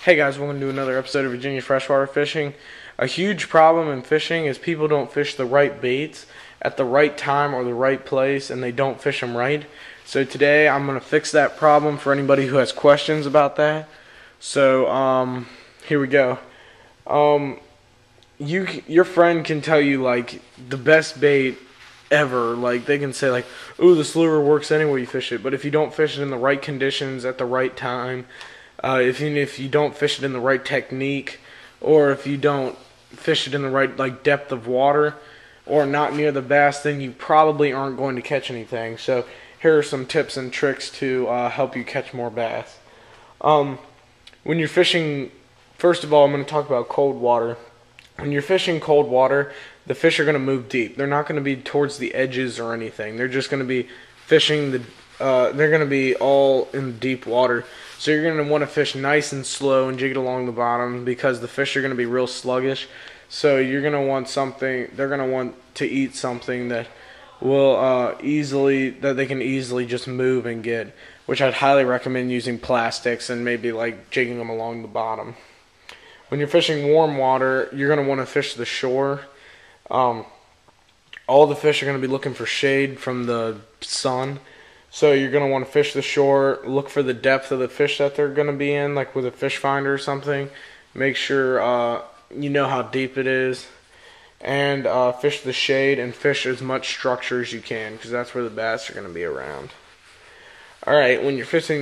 Hey guys, welcome to another episode of Virginia Freshwater Fishing. A huge problem in fishing is people don't fish the right baits at the right time or the right place, and they don't fish them right. So today I'm going to fix that problem for anybody who has questions about that. So here we go. Your friend can tell you like the best bait ever. Like they can say like, "Ooh, this lure works anywhere you fish it," but if you don't fish it in the right conditions at the right time, if you don't fish it in the right technique, or if you don't fish it in the right depth of water, or not near the bass, then you probably aren't going to catch anything. So here are some tips and tricks to help you catch more bass. When you're fishing, first of all, I'm going to talk about cold water. When you're fishing cold water, the fish are going to move deep. They're not going to be towards the edges or anything. They're just going to be fishing they're going to be all in deep water. So you're going to want to fish nice and slow and jig it along the bottom, because the fish are going to be real sluggish. So you're going to want they're going to want to eat something that will that they can easily just move and get, which I'd highly recommend using plastics and maybe like jigging them along the bottom. When you're fishing warm water, you're going to want to fish the shore. All the fish are going to be looking for shade from the sun. So you're going to want to fish the shore, look for the depth of the fish that they're going to be in, like with a fish finder or something. Make sure you know how deep it is. And fish the shade and fish as much structure as you can, because that's where the bass are going to be around. Alright, when you're fishing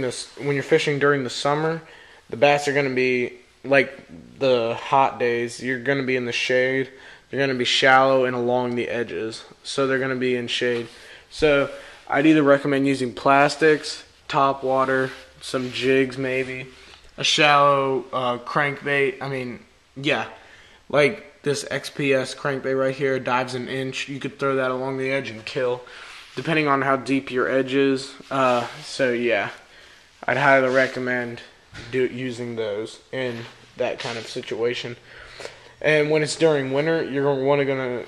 during the summer, the bass are going to be, like the hot days, you're going to be in the shade. They're going to be shallow and along the edges. So they're going to be in shade. So I'd either recommend using plastics, top water, some jigs maybe, a shallow crankbait. Like this XPS crankbait right here, dives an inch. You could throw that along the edge and kill, depending on how deep your edge is. So yeah, I'd highly recommend using those in that kind of situation. And when it's during winter, you're going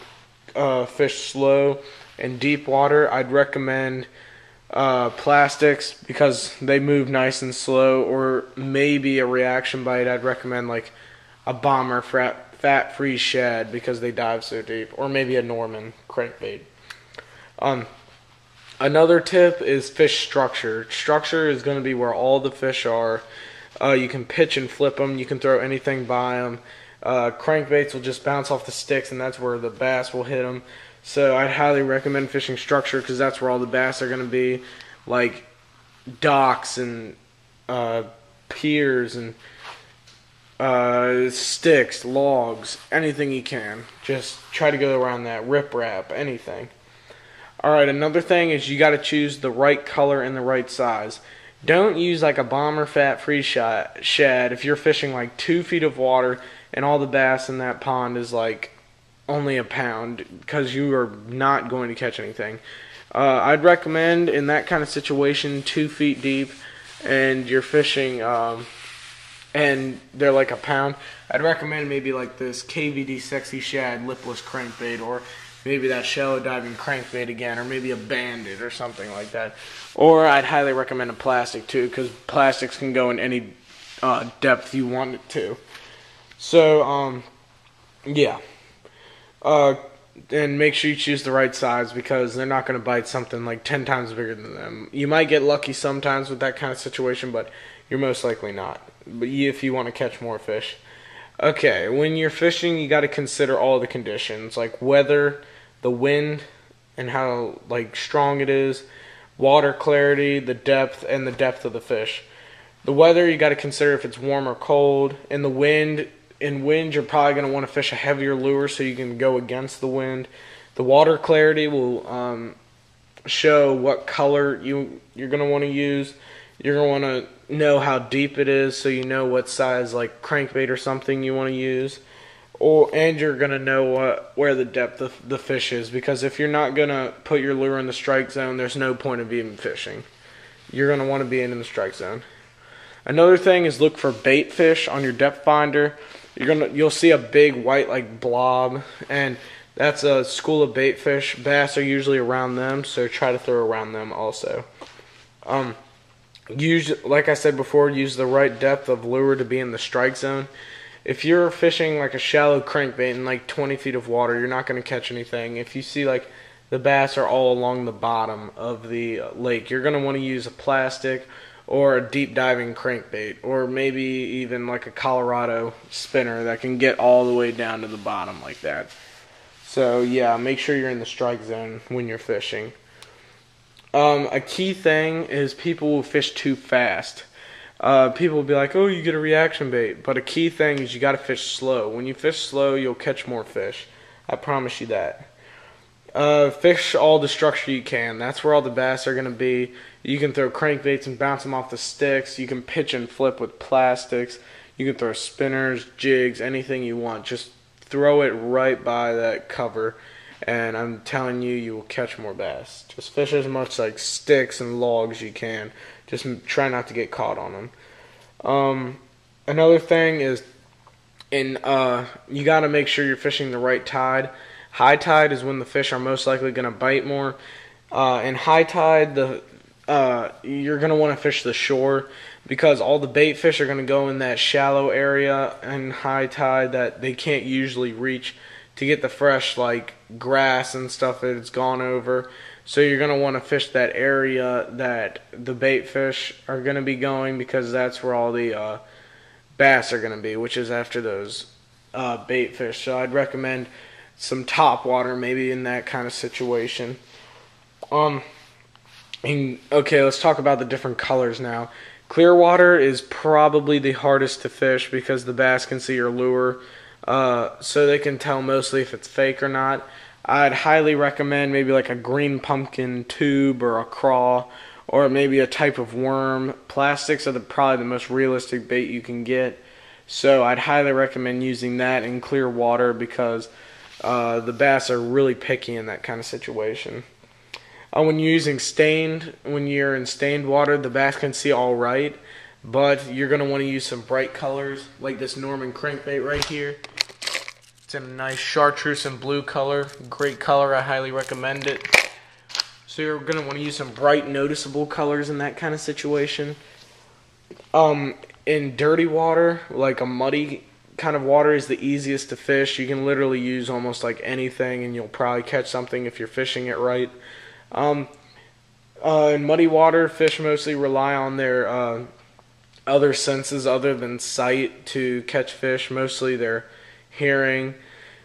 to fish slow and deep water. I'd recommend plastics, because they move nice and slow, or maybe a reaction bite. I'd recommend like a bomber fat-free shad, because they dive so deep, or maybe a Norman crankbait. Another tip is fish structure. Structure is going to be where all the fish are. You can pitch and flip them. You can throw anything by them. Crankbaits will just bounce off the sticks, and that's where the bass will hit them. So I'd highly recommend fishing structure, because that's where all the bass are going to be, like docks and piers and sticks, logs, anything you can. Just try to go around that, riprap, anything. Alright, another thing is you got to choose the right color and the right size. Don't use like a bomber fat-free shad if you're fishing like 2 feet of water and all the bass in that pond is like only a pound, because you are not going to catch anything. I'd recommend in that kind of situation 2 feet deep and you're fishing and they're like a pound. I'd recommend maybe like this KVD Sexy Shad lipless crankbait, or maybe that shallow diving crankbait again, or maybe a bandit or something like that. Or I'd highly recommend a plastic too, because plastics can go in any depth you want it to. So yeah. And make sure you choose the right size, because they're not going to bite something like 10 times bigger than them. You might get lucky sometimes with that kind of situation, but you're most likely not. But if you want to catch more fish. Okay, when you're fishing, you got to consider all the conditions, like weather, the wind, and how like strong it is, water clarity, the depth, and the depth of the fish. The weather, you got to consider if it's warm or cold. And the wind, you're probably going to want to fish a heavier lure so you can go against the wind. The water clarity will show what color you're going to want to use. You're going to want to know how deep it is, so you know what size like crankbait or something you want to use. And you're going to know where the depth of the fish is, because if you're not going to put your lure in the strike zone, there's no point of even fishing. You're going to want to be in the strike zone. Another thing is look for bait fish on your depth finder. You'll see a big white like blob, and that's a school of bait fish. Bass are usually around them, so try to throw around them also. like I said before, use the right depth of lure to be in the strike zone. If you're fishing like a shallow crankbait in like 20 feet of water, you're not going to catch anything. If you see like the bass are all along the bottom of the lake, you're going to want to use a plastic or a deep diving crankbait, or maybe even like a Colorado spinner that can get all the way down to the bottom like that. So yeah, make sure you're in the strike zone when you're fishing. A key thing is people will fish too fast. People will be like, oh, you get a reaction bait. But a key thing is you got to fish slow. When you fish slow, you'll catch more fish. I promise you that. Fish all the structure you can. That's where all the bass are going to be. You can throw crankbaits and bounce them off the sticks. You can pitch and flip with plastics. You can throw spinners, jigs, anything you want. Just throw it right by that cover, and I'm telling you, you will catch more bass. Just fish as much like sticks and logs you can. Just try not to get caught on them. Another thing is, you got to make sure you're fishing the right tide. High tide is when the fish are most likely going to bite more. In high tide, you're going to want to fish the shore, because all the bait fish are going to go in that shallow area in high tide that they can't usually reach to get the fresh like grass and stuff that it's gone over. So you're going to want to fish that area that the bait fish are going to be going, because that's where all the bass are going to be, which is after those bait fish. So I'd recommend some top water maybe in that kind of situation. Okay, let's talk about the different colors now. Clear water is probably the hardest to fish because the bass can see your lure, so they can tell mostly if it's fake or not. I'd highly recommend maybe like a green pumpkin tube or a craw, or maybe a type of worm. Plastics are probably the most realistic bait you can get, so I'd highly recommend using that in clear water, because the bass are really picky in that kind of situation. When you're in stained water, the bass can see all right, but you're going to want to use some bright colors, like this Norman crankbait right here. It's in a nice chartreuse and blue color. Great color, I highly recommend it. So you're going to want to use some bright, noticeable colors in that kind of situation. In dirty water, like a muddy kind of water is the easiest to fish. You can literally use almost like anything and you'll probably catch something if you're fishing it right. In muddy water, fish mostly rely on their other senses other than sight to catch fish, mostly their hearing.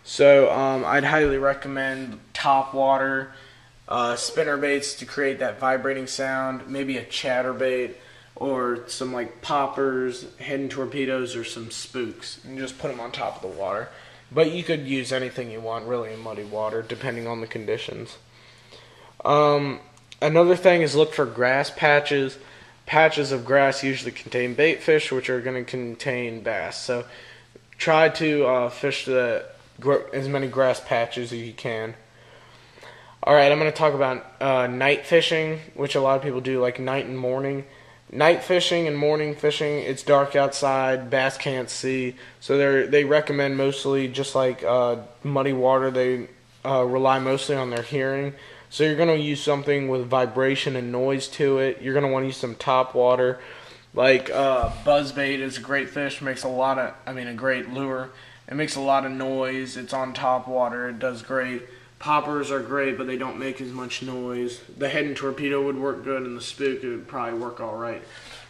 So I'd highly recommend top water, spinner baits to create that vibrating sound, maybe a chatterbait, or some like poppers, hidden torpedoes, or some spooks, and just put them on top of the water. But you could use anything you want really in muddy water depending on the conditions. Another thing is look for grass patches. Patches of grass usually contain bait fish, which are going to contain bass. So try to fish as many grass patches as you can. Alright, I'm going to talk about night fishing, which a lot of people do, like night and morning. Night fishing and morning fishing, it's dark outside, bass can't see, so they recommend mostly, just like muddy water, they rely mostly on their hearing. So you're going to use something with vibration and noise to it. You're going to want to use some top water. Like buzzbait is a great fish, makes a great lure. It makes a lot of noise. It's on top water. It does great. Poppers are great, but they don't make as much noise. The head and torpedo would work good, and the spook would probably work all right.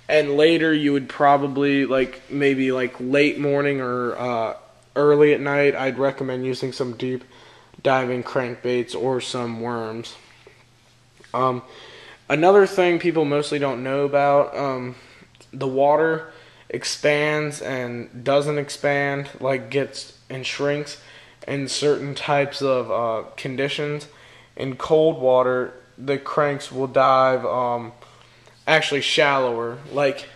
And later, you would probably maybe late morning or early at night, I'd recommend using some deep diving crankbaits or some worms. Another thing people mostly don't know about, the water expands and doesn't expand, gets and shrinks in certain types of conditions. In cold water, the cranks will dive actually shallower. Like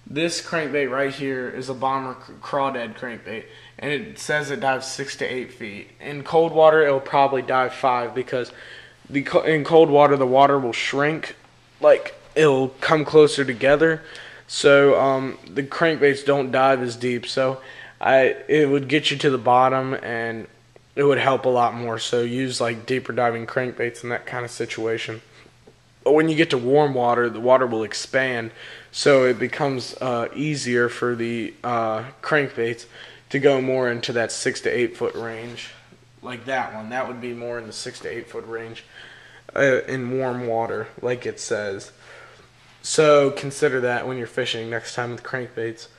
this crankbait right here is a bomber crawdad crankbait, and it says it dives 6 to 8 feet. In cold water, it'll probably dive 5, because in cold water, the water will shrink, it'll come closer together. So the crankbaits don't dive as deep. So it would get you to the bottom, and it would help a lot more. So use deeper diving crankbaits in that kind of situation. But when you get to warm water, the water will expand, so it becomes easier for the crankbaits to go more into that 6 to 8 foot range. Like that one. That would be more in the 6 to 8 foot range in warm water, like it says. So consider that when you're fishing next time with crankbaits.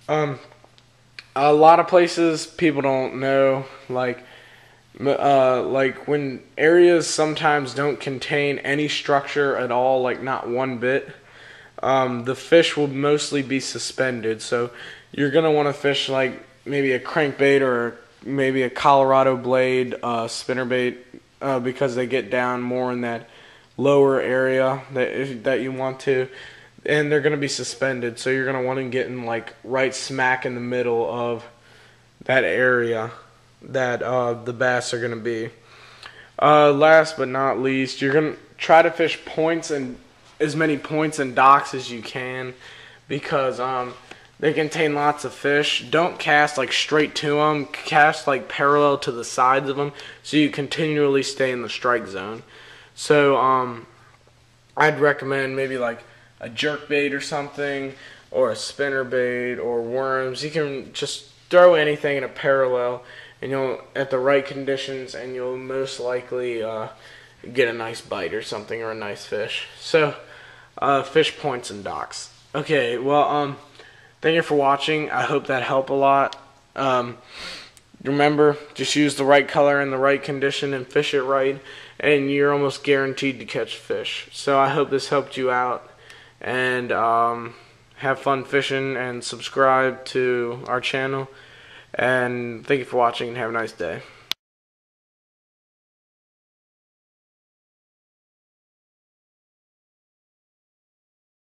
A lot of places people don't know, like when areas sometimes don't contain any structure at all, like not one bit, the fish will mostly be suspended. So you're gonna want to fish like maybe a crankbait or maybe a Colorado blade spinnerbait because they get down more in that lower area that you want to, and they're gonna be suspended. So you're gonna want to get in like right smack in the middle of that area that the bass are going to be. Last but not least, you're going to try to fish points and as many points and docks as you can because they contain lots of fish. Don't cast like straight to them. Cast like parallel to the sides of them so you continually stay in the strike zone. So I'd recommend maybe like a jerkbait or something, or a spinnerbait or worms. You can just throw anything in a parallel, and you'll at the right conditions, and you'll most likely get a nice bite or something, or a nice fish. So fish points and docks. Okay, well thank you for watching. I hope that helped a lot. Remember, just use the right color in the right condition and fish it right, and you're almost guaranteed to catch fish. So I hope this helped you out, and have fun fishing, and subscribe to our channel. And thank you for watching, and have a nice day.